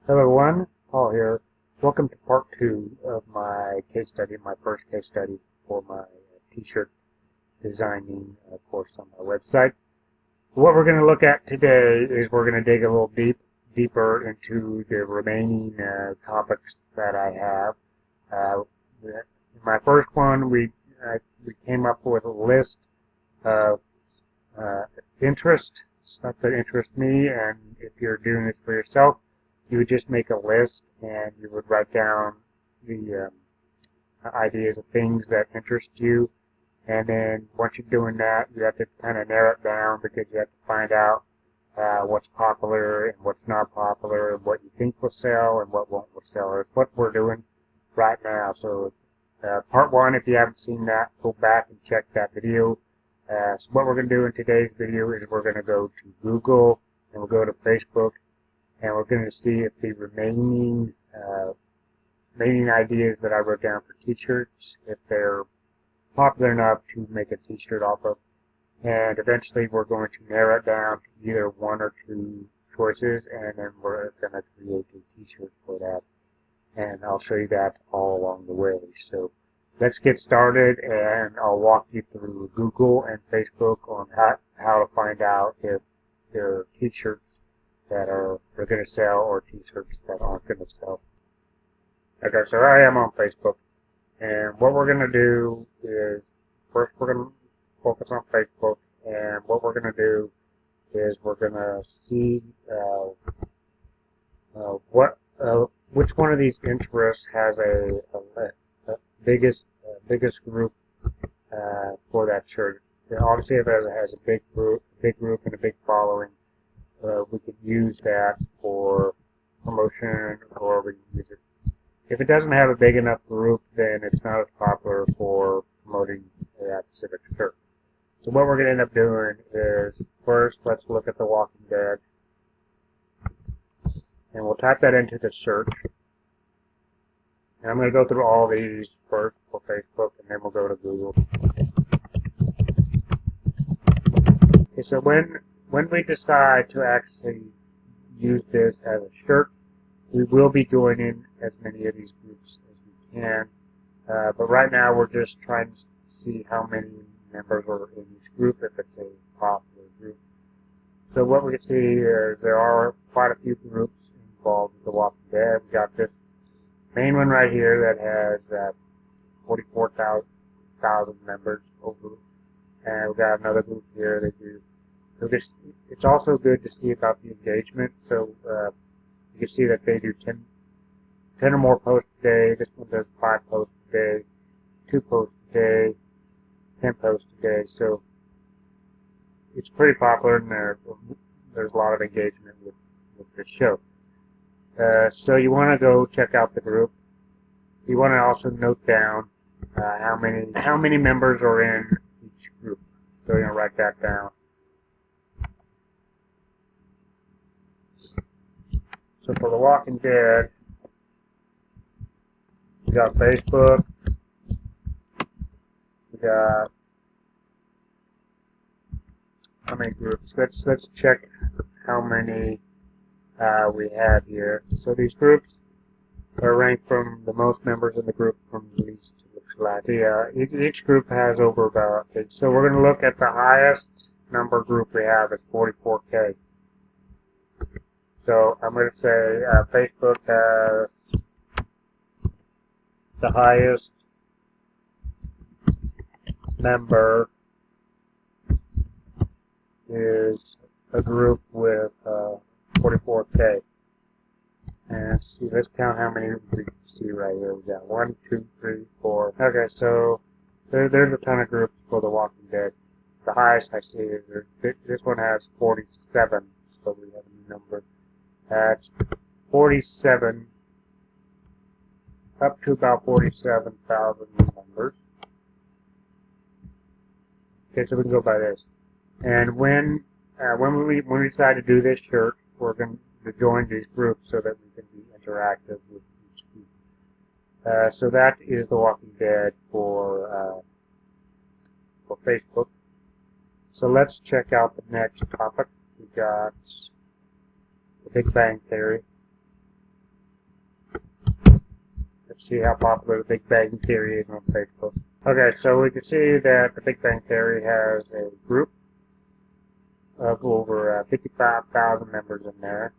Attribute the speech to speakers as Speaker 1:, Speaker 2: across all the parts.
Speaker 1: Hello everyone, Paul here. Welcome to part 2 of my case study, my first case study for my t-shirt designing course on my website. What we're going to look at today is we're going to dig a little deeper into the remaining topics that I have. In my first one, we came up with a list of stuff that interest me, and if you're doing this for yourself, you would just make a list and you would write down the ideas of things that interest you. And then once you're doing that, you have to kind of narrow it down because you have to find out what's popular and what's not popular and what you think will sell and what won't sell. It's what we're doing right now. So part 1, if you haven't seen that, go back and check that video. So what we're going to do in today's video is we're going to go to Google and we'll go to Facebook. And we're going to see if the remaining ideas that I wrote down for t-shirts, if they're popular enough to make a t-shirt off of. And eventually we're going to narrow it down to either 1 or 2 choices, and then we're going to create a t-shirt for that. And I'll show you that all along the way. So let's get started, and I'll walk you through Google and Facebook on how to find out if there are t-shirts that are going to sell or t-shirts that aren't going to sell. Okay, so I am on Facebook, and what we're going to do is first we're going to focus on Facebook, and what we're going to do is we're going to see which one of these interests has a biggest group for that shirt. Obviously, if it has a big group and a big following, we could use that for promotion, or we can use it. If it doesn't have a big enough group, then it's not as popular for promoting that specific shirt. So what we're going to end up doing is, first, let's look at The Walking Dead. And we'll type that into the search. And I'm going to go through all these first for Facebook, and then we'll go to Google. Okay, so when we decide to actually use this as a shirt, we will be joining as many of these groups as we can. But right now we're just trying to see how many members are in each group, if it's a popular group. So what we can see is there are quite a few groups involved with The Walking Dead. We've got this main one right here that has 44,000 members over. And we've got another group here that do. So it's also good to see about the engagement. So you can see that they do 10 or more posts a day. This one does 5 posts a day, 2 posts a day, 10 posts a day. So it's pretty popular, and there's a lot of engagement with this show. So you want to go check out the group. You want to also note down how many members are in each group. So you're going to write that down. So for The Walking Dead, we got Facebook, we got how many groups? Let's check how many we have here. So these groups are ranked from the most members in the group from the least to the last. Each group has over about 8. So we're going to look at the highest number group we have is 44K. So I'm going to say Facebook has the highest member is a group with 44K. And let's count how many we can see right here. We got 1, 2, 3, 4. Okay, so there's a ton of groups for The Walking Dead. The highest I see is this one has 47, so we have a new number. That's 47, up to about 47,000 members. Okay, so we can go by this. And when we decide to do this shirt, we're going to join these groups so that we can be interactive with each group. So that is The Walking Dead for Facebook. So let's check out the next topic. We got The Big Bang Theory. Let's see how popular the Big Bang Theory is on Facebook. Okay, so we can see that the Big Bang Theory has a group of over 55,000 members in there.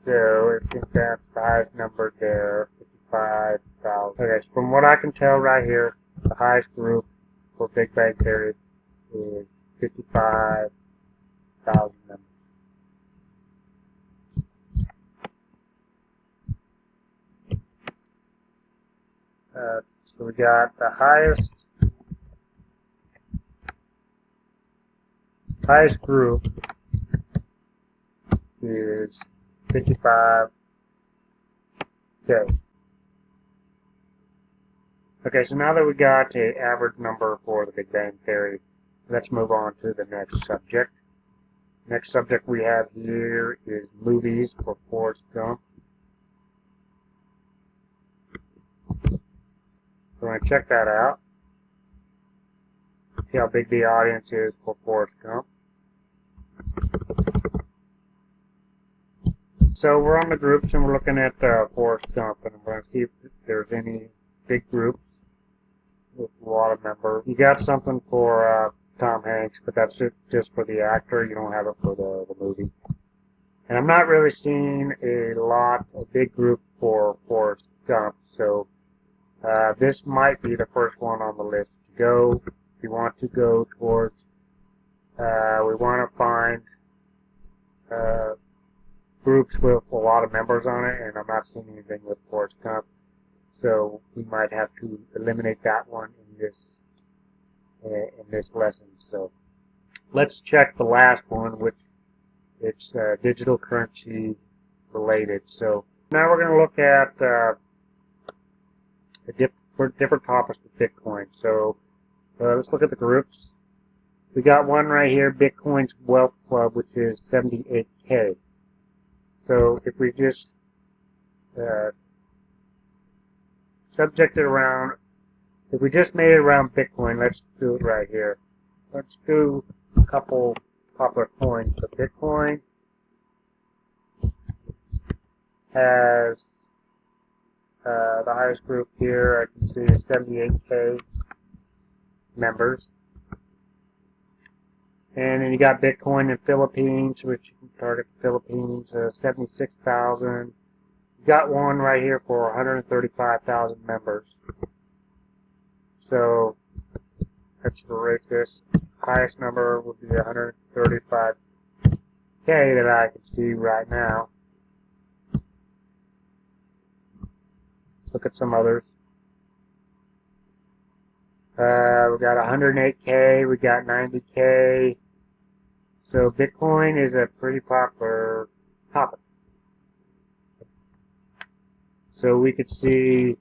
Speaker 1: So I think that's the highest number there, 55,000. Okay, so from what I can tell right here, the highest group for Big Bang Theory is 55,000 members. So we got the highest group is 55K. Okay, so now that we got an average number for the Big Bang Theory, let's move on to the next subject. Next subject we have here is movies for Forrest Gump. So we're going to check that out. See how big the audience is for Forrest Gump. So we're on the groups and we're looking at Forrest Gump, and I'm going to see if there's any big groups with a lot of members. You got something for Tom Hanks, but that's just for the actor. You don't have it for the movie. And I'm not really seeing a big group for Forrest Gump, so this might be the first one on the list to go. If you want to go towards, we want to find groups with a lot of members on it, and I'm not seeing anything with Forrest Gump, so we might have to eliminate that one in this lesson. So let's check the last one, which it's digital currency related. So now we're going to look at different topics with Bitcoin. So let's look at the groups. We got one right here, Bitcoin's Wealth Club, which is 78K. So if we just subject it around, if we just made it around Bitcoin, let's do it right here. Let's do a couple popular coins. So Bitcoin has the highest group here, I can see, is 78K members. And then you got Bitcoin in Philippines, which you can target the Philippines, 76,000. You got one right here for 135,000 members. So let's erase this. Highest number would be 135K that I can see right now. Look at some others. We got 108K, we got 90K. So Bitcoin is a pretty popular topic. So we could see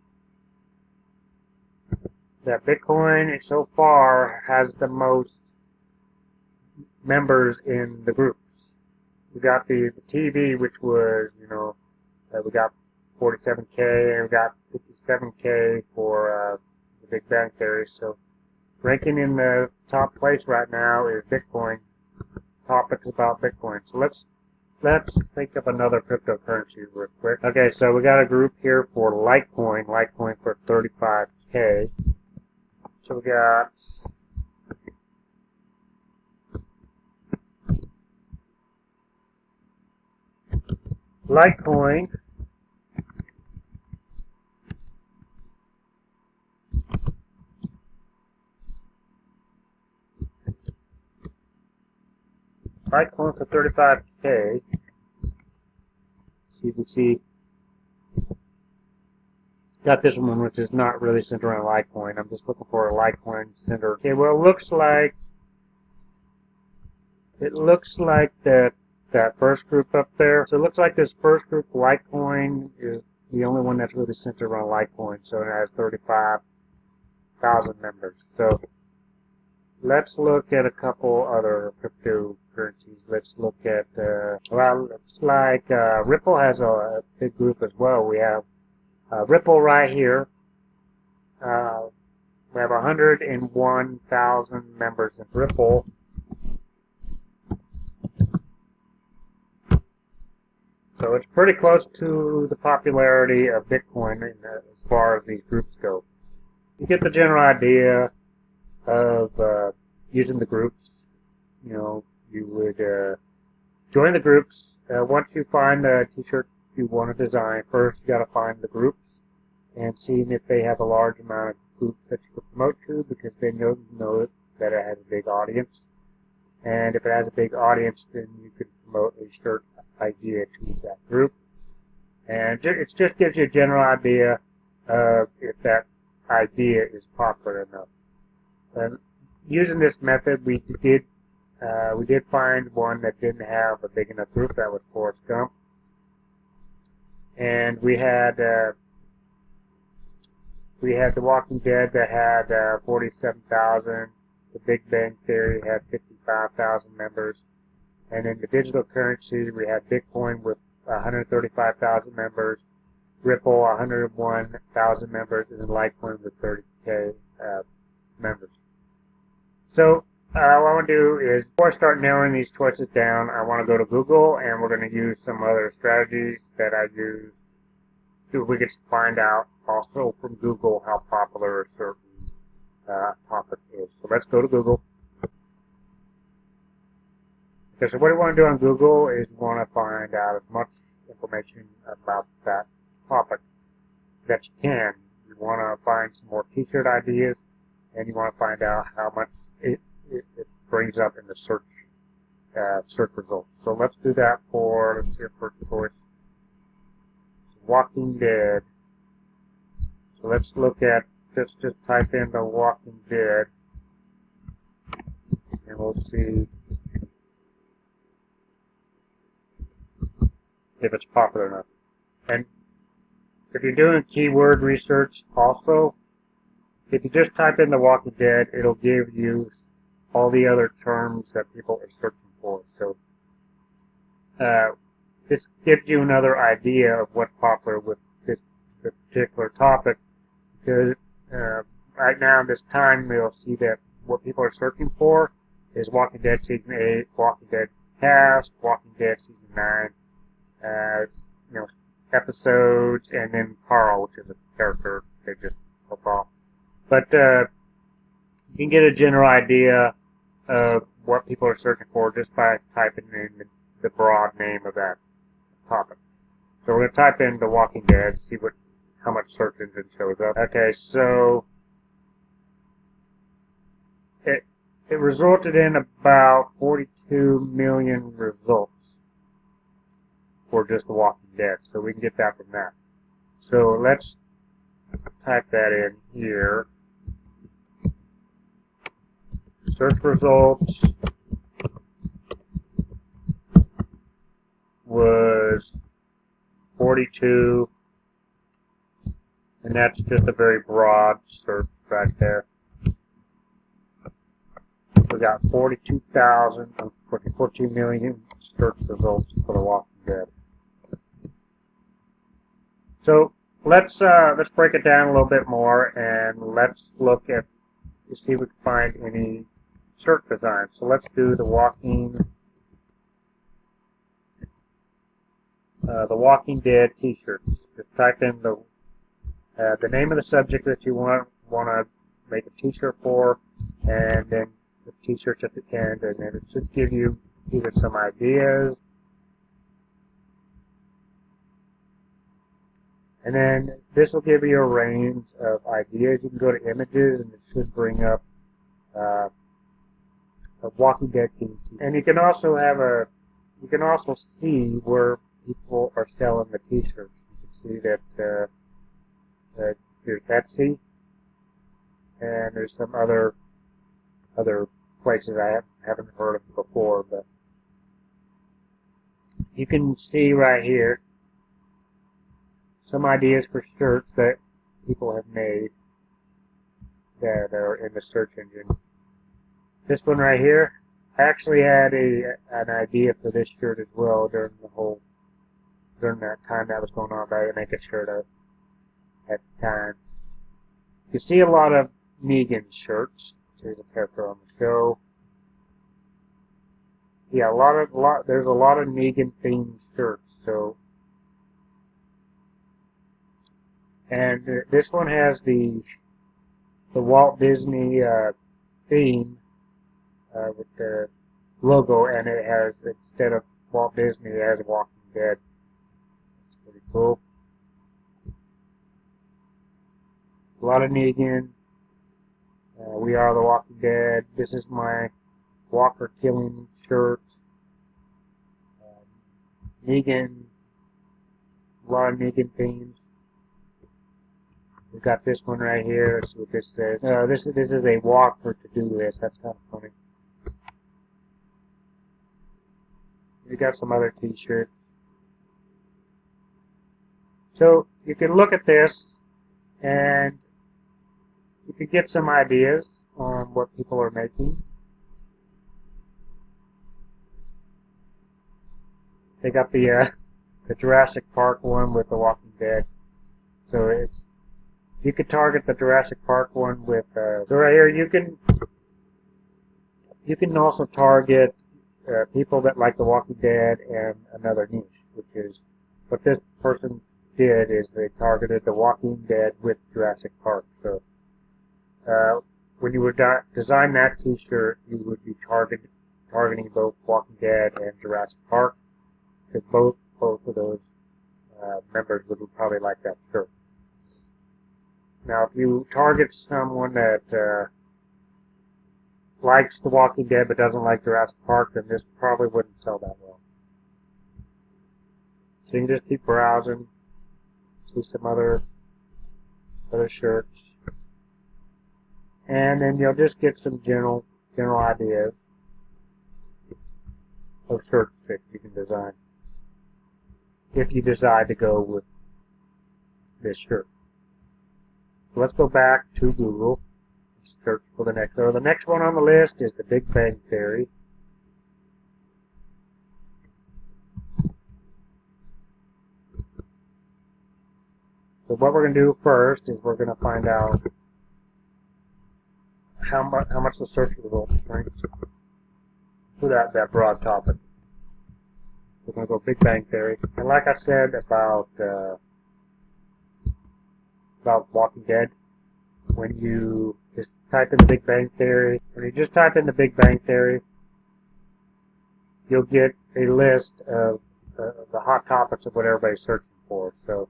Speaker 1: that Bitcoin so far has the most members in the groups. We got the TV, which was, we got 47K, and we got 57K for the Big Bang Theory. So ranking in the top place right now is Bitcoin. Topics about Bitcoin. So let's think of another cryptocurrency real quick. Okay, so we got a group here for Litecoin. Litecoin for 35K. So we got Litecoin. Litecoin for 35K. See if we see. Got this one, which is not really centered around Litecoin. I'm just looking for a Litecoin center. Okay, well, it looks like that first group up there. So it looks like this first group, Litecoin, is the only one that's really centered around Litecoin. So it has 35,000 members. So let's look at a couple other cryptocurrencies. Let's look at, well, looks like Ripple has a big group as well. We have Ripple right here. We have 101,000 members in Ripple. So it's pretty close to the popularity of Bitcoin as far as these groups go. You get the general idea of using the groups. You know, you would join the groups. Once you find a t-shirt you want to design, first you got to find the groups and see if they have a large amount of groups that you can promote to, because then you'll know that it has a big audience. And if it has a big audience, then you can promote a shirt idea to that group. And it just gives you a general idea of if that idea is popular enough. And using this method, we did find one that didn't have a big enough group. That was Forrest Gump. And we had The Walking Dead that had 47,000. The Big Bang Theory had 55,000 members. And in the digital currency, we had Bitcoin with 135,000 members, Ripple 101,000 members, and then Litecoin with 30K members. So what I want to do is, before I start narrowing these choices down, I want to go to Google, and we're going to use some other strategies that I use. We can find out also from Google how popular a certain topic is. So let's go to Google. Okay, so what you want to do on Google is you want to find out as much information about that topic that you can. You want to find some more t-shirt ideas, and you want to find out how much it brings up in the search results. So let's do that for, let's see, our first choice. Walking Dead. So let's look at, let's just type in The Walking Dead, and we'll see if it's popular enough. And if you're doing keyword research also, if you just type in The Walking Dead, it'll give you all the other terms that people are searching for. So this gives you another idea of what's popular with this particular topic, because right now in this time you'll see that what people are searching for is Walking Dead Season 8, Walking Dead Cast, Walking Dead Season 9, episodes, and then Carl, which is a character they just pop off. But you can get a general idea of what people are searching for just by typing in the broad name of that topic. So we're going to type in The Walking Dead, see how much search engine shows up. Okay, so it resulted in about 42 million results for just The Walking Dead. So we can get that from that. So let's type that in here. Search results was 42, and that's just a very broad search right there. We got 42,000, 42 million search results for The Walking Dead. So let's break it down a little bit more, and let's look at to see if we can find any shirt designs. So let's do The Walking Dead t-shirts. Just type in the name of the subject that you want to make a t-shirt for, and then the t-shirts at the end, and then it should give you either some ideas, and then this will give you a range of ideas. You can go to images, and it should bring up a Walking Dead theme. And you can also see where people are selling the t-shirts. You can see that there's Etsy, and there's some other places I haven't heard of before, but you can see right here some ideas for shirts that people have made that are in the search engine. This one right here, I actually had an idea for this shirt as well during that time that was going on, but I didn't make a shirt at the time. You see a lot of Negan shirts. There's a character on the show. Yeah, there's a lot of Negan themed shirts. So And this one has the Walt Disney theme with the logo, and it has, instead of Walt Disney, it has Walking Dead. It's pretty cool. A lot of Negan. We Are the Walking Dead. This is my Walker Killing shirt. Negan. A lot of Negan themes. We've got this one right here. Let's see what this says. This is a walker to-do list. That's kind of funny. We got some other t-shirts. So you can look at this and you can get some ideas on what people are making. They got the Jurassic Park one with The Walking Dead. So you could target the Jurassic Park one with so right here you can also target people that like The Walking Dead and another niche, which is what this person did is they targeted The Walking Dead with Jurassic Park. So when you would design that T-shirt, you would be targeting both Walking Dead and Jurassic Park, because both of those members would probably like that shirt. Now, if you target someone that likes The Walking Dead but doesn't like Jurassic Park, then this probably wouldn't sell that well. So you can just keep browsing, see some other shirts, and then you'll just get some general ideas of shirts that you can design if you decide to go with this shirt. So let's go back to Google and search for the next. So the next one on the list is the Big Bang Theory. So what we're going to do first is we're going to find out how much the search results bring for that broad topic. We're going to go Big Bang Theory, and like I said about Walking Dead, when you just type in the Big Bang Theory, you'll get a list of the hot topics of what everybody's searching for. So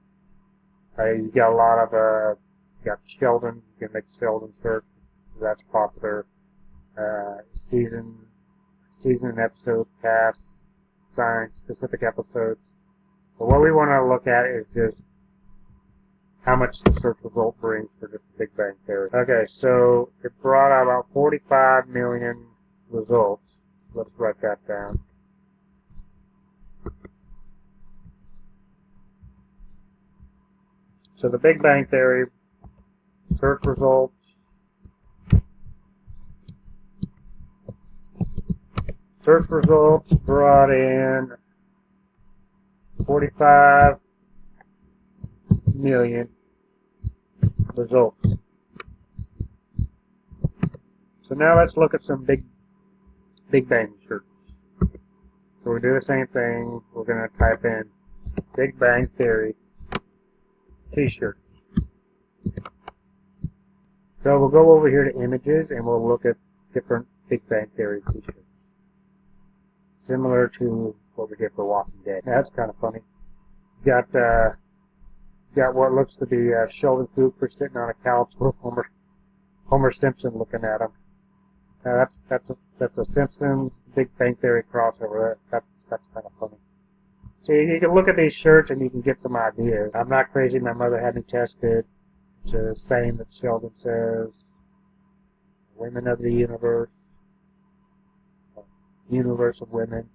Speaker 1: you got a lot of you got Sheldon. You can make Sheldon search. That's popular. Season and episode cast, science specific episodes. But what we want to look at is just how much the search result brings for just the Big Bang Theory. Okay, so it brought out about 45 million results. Let's write that down. So the Big Bang Theory search results brought in 45 million results. So now let's look at some Big Bang shirts. So we do the same thing. We're going to type in Big Bang Theory t-shirt. So we'll go over here to images and we'll look at different Big Bang Theory t-shirts. Similar to what we did for Walking Dead. Now, that's kind of funny. Got what looks to be Sheldon Cooper sitting on a couch with Homer Simpson looking at him. That's a Simpsons Big Bang Theory crossover. That's kind of funny. So you can look at these shirts and you can get some ideas. I'm not crazy. My mother had me tested. It's a saying that Sheldon says, "Women of the universe, universe of women."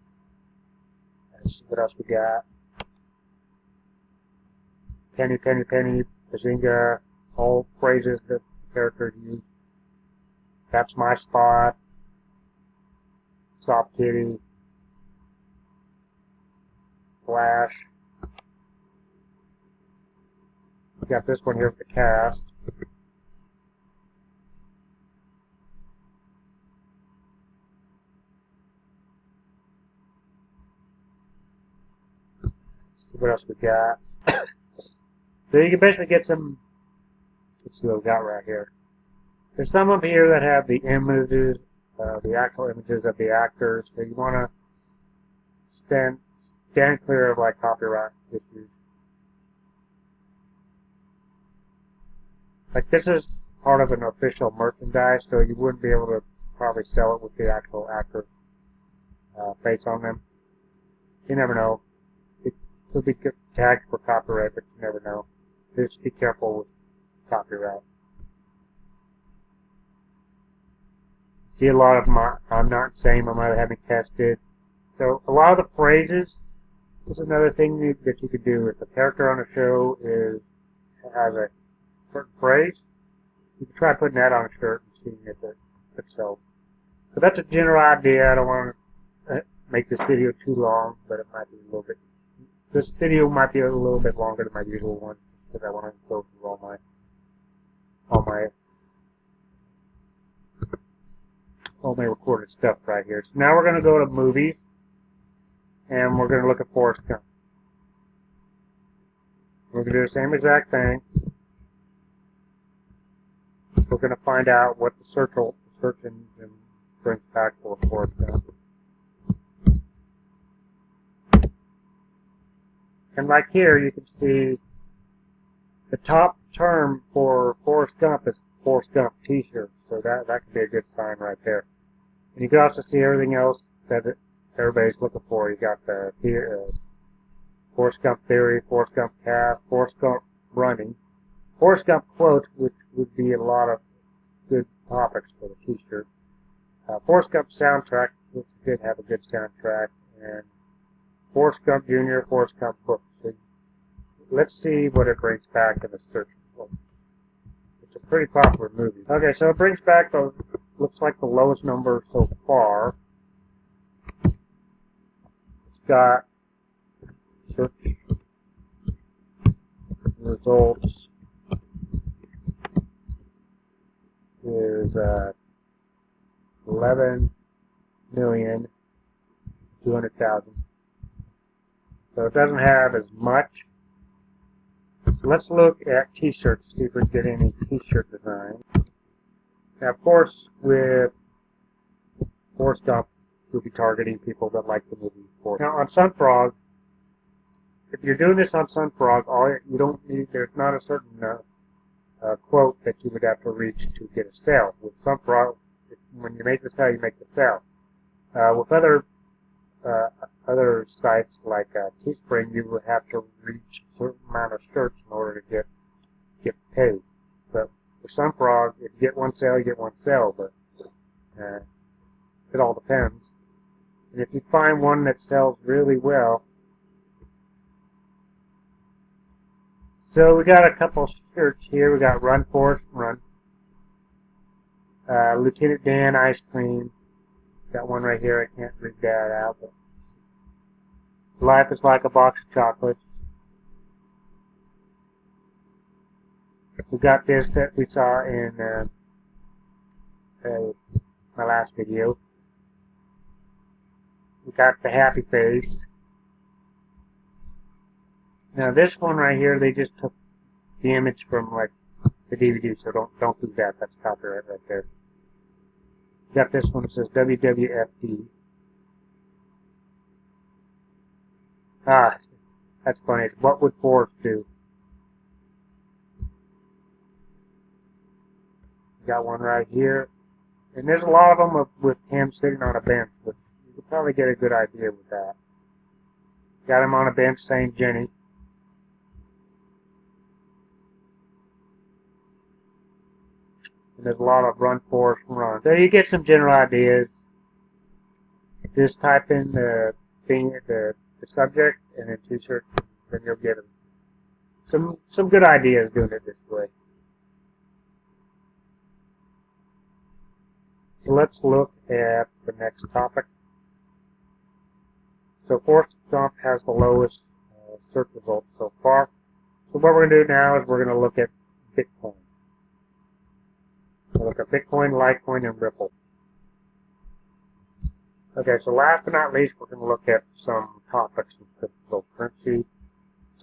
Speaker 1: Let's see what else we got. Penny, penny, penny, bazinga, all phrases that characters use. That's my spot. Soft kitty. Flash. We got this one here with the cast. Let's see what else we got. So you can basically get some, let's see what we got right here. There's some up here that have the images, the actual images of the actors. So you want to stand clear of like copyright issues. Like this is part of an official merchandise, so you wouldn't be able to probably sell it with the actual actor face on them. You never know. It could be tagged for copyright, but you never know. Just be careful with copyright. See a lot of them, I'm not saying them, I haven't tested. So a lot of the phrases, this is another thing that you could do. If a character on a show has a certain phrase, you can try putting that on a shirt and seeing if it sells. So that's a general idea. I don't want to make this video too long, but it might be a little bit. This video might be a little bit longer than my usual one, because I want to go through all my recorded stuff right here. So now we're going to go to movies, and we're going to look at Forrest Gump. We're going to do the same exact thing. We're going to find out what the search engine brings back for Forrest Gump. And like here, you can see the top term for Forrest Gump is Forrest Gump T-shirt. So that could be a good sign right there. And you can also see everything else that everybody's looking for. You got the Forrest Gump Theory, Forrest Gump Cast, Forrest Gump Running, Forrest Gump Quote, which would be a lot of good topics for the T-shirt. Forrest Gump Soundtrack, which did have a good soundtrack, and Forrest Gump Jr., Forrest Gump Book. So let's see what it brings back in the search results. It's a pretty popular movie. Okay, so it brings back looks like the lowest number so far. It's got search results is 11,200,000. So it doesn't have as much. So let's look at T-shirts, see if we can get any T-shirt design. Now, of course, with Forrest Gump, we'll be targeting people that like the movie Forrest. Now, on Sunfrog, if you're doing this on Sunfrog, you don't need. There's not a certain quote that you would have to reach to get a sale. With Sunfrog, when you make the sale, you make the sale. With other sites like Teespring, you would have to reach a certain amount of shirts in order to get paid. But for Sunfrog, if you get one sale, you get one sale. But it all depends. And if you find one that sells really well, so we got a couple shirts here. We got Run Forrest Run, Lieutenant Dan Ice Cream. Got one right here. I can't read that out, but Life is like a box of chocolates. We got this that we saw in my last video. We got the happy face. Now this one right here, they just took the image from like the DVD, so don't do that. That's copyright right there. We got this one that says WWFD. Ah, that's funny. It's what would Forrest do? Got one right here. And there's a lot of them with him sitting on a bench, which you could probably get a good idea with that. Got him on a bench saying Jenny. And there's a lot of Run Forrest Run. So you get some general ideas. Just type in the subject and then T-shirt, then you'll get some good ideas doing it this way. So let's look at the next topic. So Forrest Gump has the lowest search results so far. So what we're going to do now is we're going to look at Bitcoin. We'll look at Bitcoin, Litecoin, and Ripple. Okay, so last but not least, we're going to look at some topics of cryptocurrency.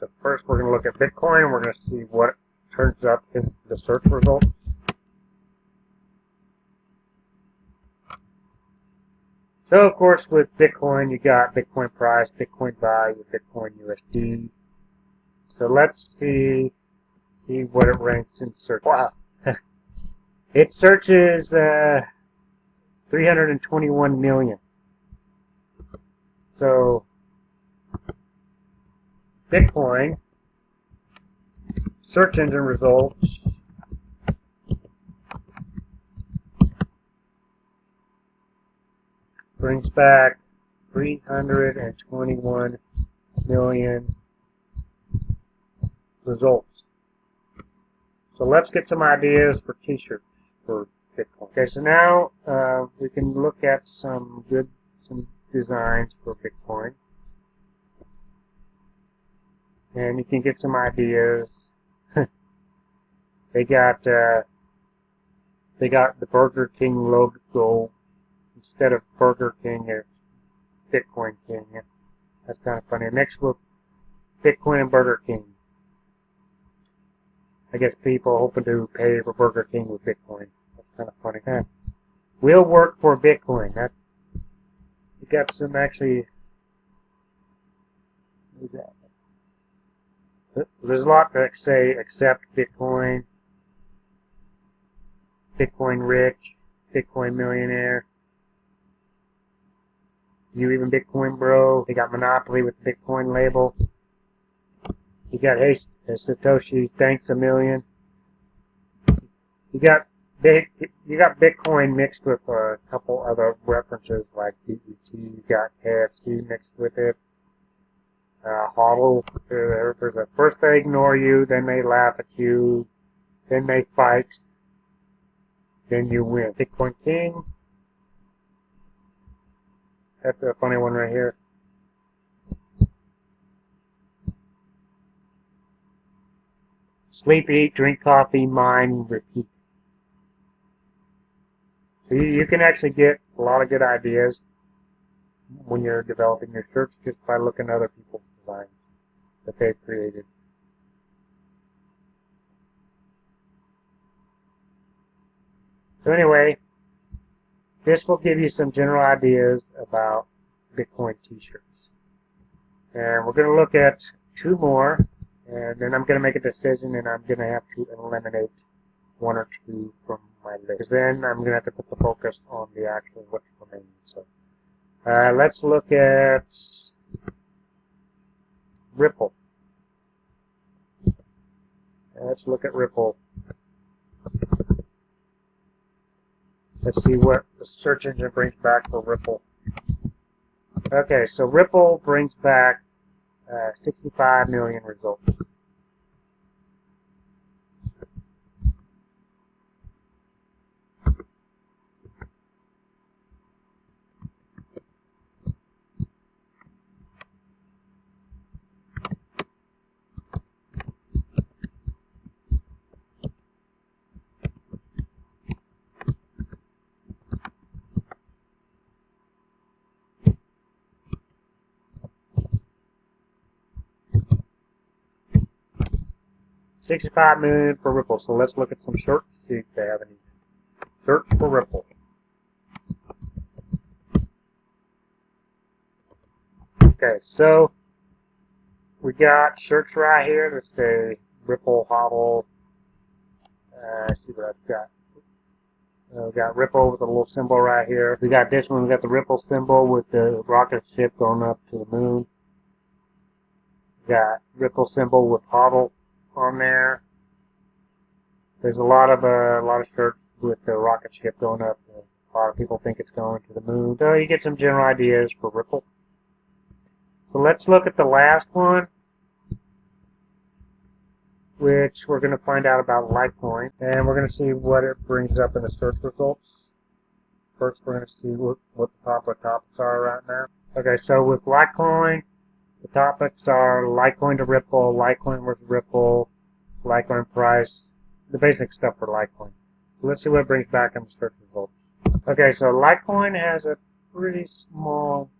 Speaker 1: So first we're going to look at Bitcoin, and we're going to see what turns up in the search results. So of course with Bitcoin you got Bitcoin price, Bitcoin value, Bitcoin USD. So let's see what it ranks in search. Wow. It searches 321 million. So Bitcoin search engine results brings back 321 million results. So let's get some ideas for t-shirts for Bitcoin. Okay, so now we can look at some designs for Bitcoin, and you can get some ideas. They got the Burger King logo instead of Burger King. It's Bitcoin King. That's kind of funny. Mixed with Bitcoin and Burger King. I guess people hoping to pay for Burger King with Bitcoin. That's kind of funny. Will work for Bitcoin. That you got some actually. There's a lot that say accept Bitcoin, Bitcoin rich, Bitcoin millionaire. You even Bitcoin bro. They got Monopoly with the Bitcoin label. You got hey Satoshi, thanks a million. You got Bitcoin mixed with a couple other references like BET. You got KFC mixed with it. HODL. There's a first they ignore you, then they laugh at you, then they fight, then you win. Bitcoin King. That's a funny one right here. Sleep, eat, drink coffee, mine, repeat. So you can actually get a lot of good ideas when you're developing your search just by looking at other people's designs that they've created. So anyway, this will give you some general ideas about Bitcoin t-shirts. And we're going to look at two more, and then I'm going to make a decision, and I'm going to have to eliminate one or two from my list. Because then I'm going to have to put the focus on the actual what's remaining. So let's look at Ripple. Let's look at Ripple. Let's see what the search engine brings back for Ripple. Okay, so Ripple brings back 65 million results. $65 million for Ripple. So let's look at some shorts, see if they have any. Search for Ripple. Okay, so we got shirts right here that say Ripple HODL. Let's see what I've got. We got Ripple with a little symbol right here. We got this one. We got the Ripple symbol with the rocket ship going up to the moon. We got Ripple symbol with HODL on there. There's a lot of shirts with the rocket ship going up. A lot of people think it's going to the moon. So you get some general ideas for Ripple. So let's look at the last one, which we're going to find out about Litecoin, and we're going to see what it brings up in the search results. First, we're going to see what the topics are right now. Okay, so with Litecoin, the topics are Litecoin to Ripple, Litecoin versus Ripple, Litecoin price, the basic stuff for Litecoin. So let's see what it brings back in the search results. Okay, so Litecoin has a pretty small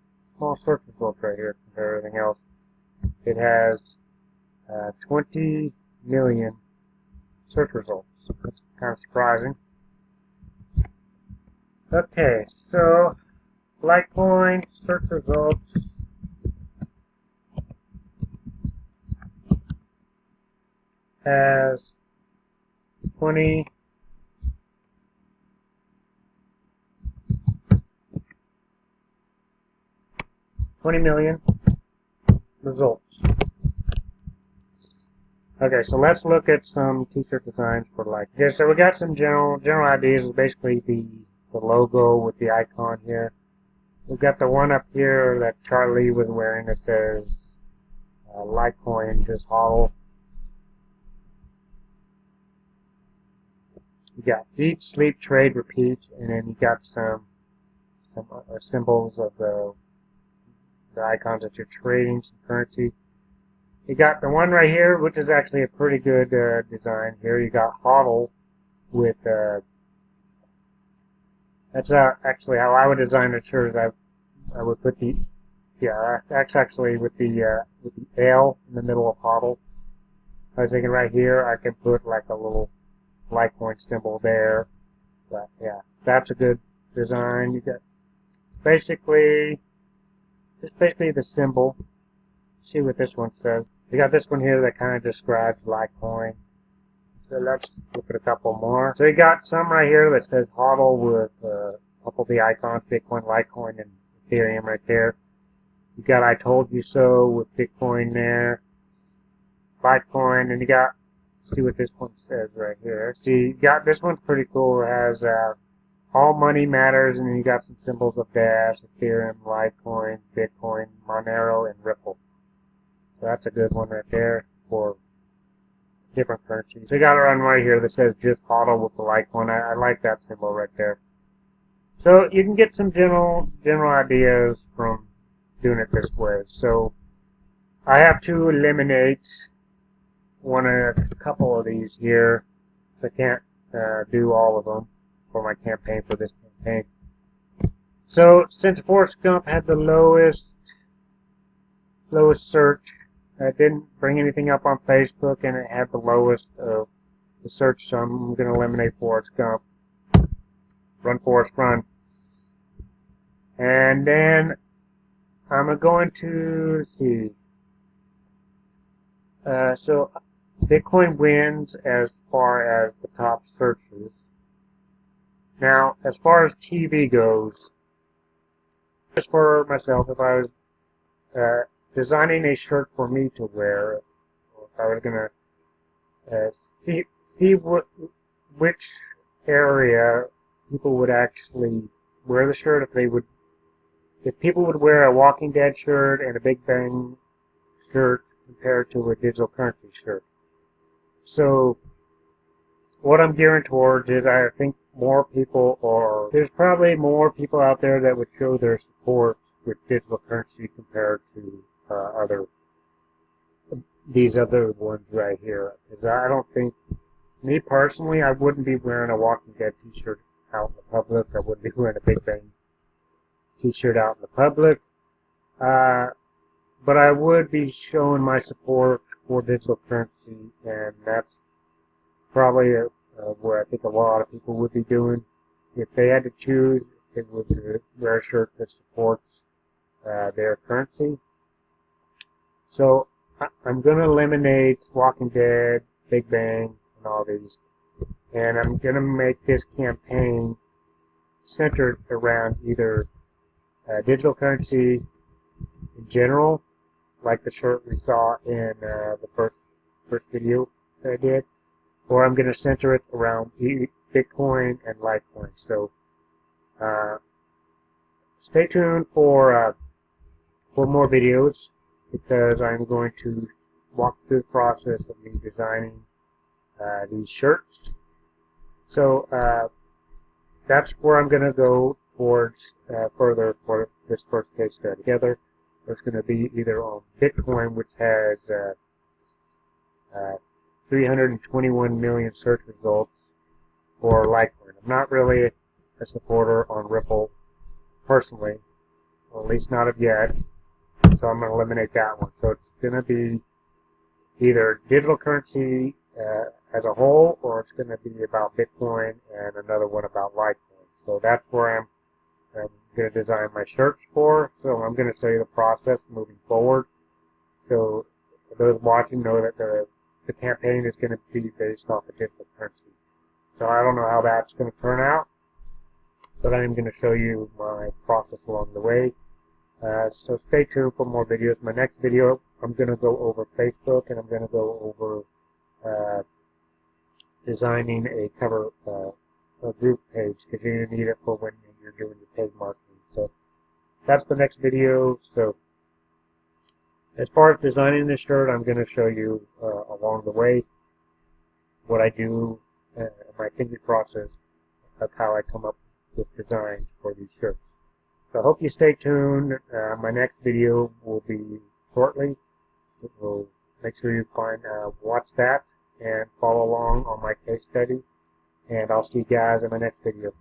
Speaker 1: search results right here compared to everything else. It has 20 million search results. That's kind of surprising. Okay, so Litecoin search results has 20 million results. Okay, so let's look at some t-shirt designs for like. Okay, so we got some general ideas. Basically the logo with the icon here. We've got the one up here that Charlie was wearing that says Litecoin just hodl. You got eat, sleep, trade, repeat, and then you got some symbols of the icons that you're trading, some currency. You got the one right here, which is actually a pretty good design here. You got hodl with that's actually how I would design a shirt. I would put the that's actually with the L in the middle of hodl. I was thinking right here I can put like a little Litecoin symbol there. But yeah, that's a good design. You got basically the symbol. See what this one says. You got this one here that kind of describes Litecoin. So let's look at a couple more. So you got some right here that says hodl with a couple of the icons, Bitcoin, Litecoin, and Ethereum right there. You got I told you so with Bitcoin there, Litecoin, and you got, see what this one says right here. See, you got this one's pretty cool. It has all money matters, and then you got some symbols of Dash, Ethereum, Litecoin, Bitcoin, Monero, and Ripple. So that's a good one right there for different currencies. So you got one right here that says just hodl with the Litecoin. I like that symbol right there. So you can get some general ideas from doing it this way. So I have to eliminate a couple of these here. I can't do all of them for my campaign, for this campaign. So since Forrest Gump had the lowest search, it didn't bring anything up on Facebook, and it had the lowest of the search, so I'm going to eliminate Forrest Gump. Run, Forrest, run. And then I'm going to see. So Bitcoin wins as far as the top searches. Now, as far as TV goes, just for myself, if I was designing a shirt for me to wear, or if I was going to see which area people would actually wear the shirt, if people would wear a Walking Dead shirt and a Big Bang shirt compared to a digital currency shirt. So what I'm gearing towards is I think there's probably more people out there that would show their support with digital currency compared to these other ones right here. Because I don't think, me personally, I wouldn't be wearing a Walking Dead t-shirt out in the public. I wouldn't be wearing a Big Bang t-shirt out in the public. But I would be showing my support for digital currency, and that's probably where I think a lot of people would be doing. If they had to choose, they would wear a shirt that supports their currency. So I'm going to eliminate Walking Dead, Big Bang, and all these. And I'm going to make this campaign centered around either digital currency in general, like the shirt we saw in the first video that I did, or I'm going to center it around Bitcoin and Litecoin. So stay tuned for more videos, because I'm going to walk through the process of me designing these shirts. So that's where I'm going to go towards further for this first case study. Together, it's going to be either on Bitcoin, which has 321 million search results, or Litecoin. I'm not really a supporter on Ripple personally, or at least not of yet. So I'm going to eliminate that one. So it's going to be either digital currency as a whole, or it's going to be about Bitcoin and another one about Litecoin. So that's where I'm going to design my shirts for. So I'm going to show you the process moving forward. So those watching know that the campaign is going to be based off of digital currency. So I don't know how that's going to turn out, but I'm going to show you my process along the way. So stay tuned for more videos. My next video, I'm going to go over Facebook, and I'm going to go over designing a cover a group page, because you need it for when you're doing your paid marketing. So that's the next video. So as far as designing this shirt, I'm going to show you along the way what I do, my thinking process of how I come up with designs for these shirts. So I hope you stay tuned. My next video will be shortly. So make sure you watch that and follow along on my case study. And I'll see you guys in my next video.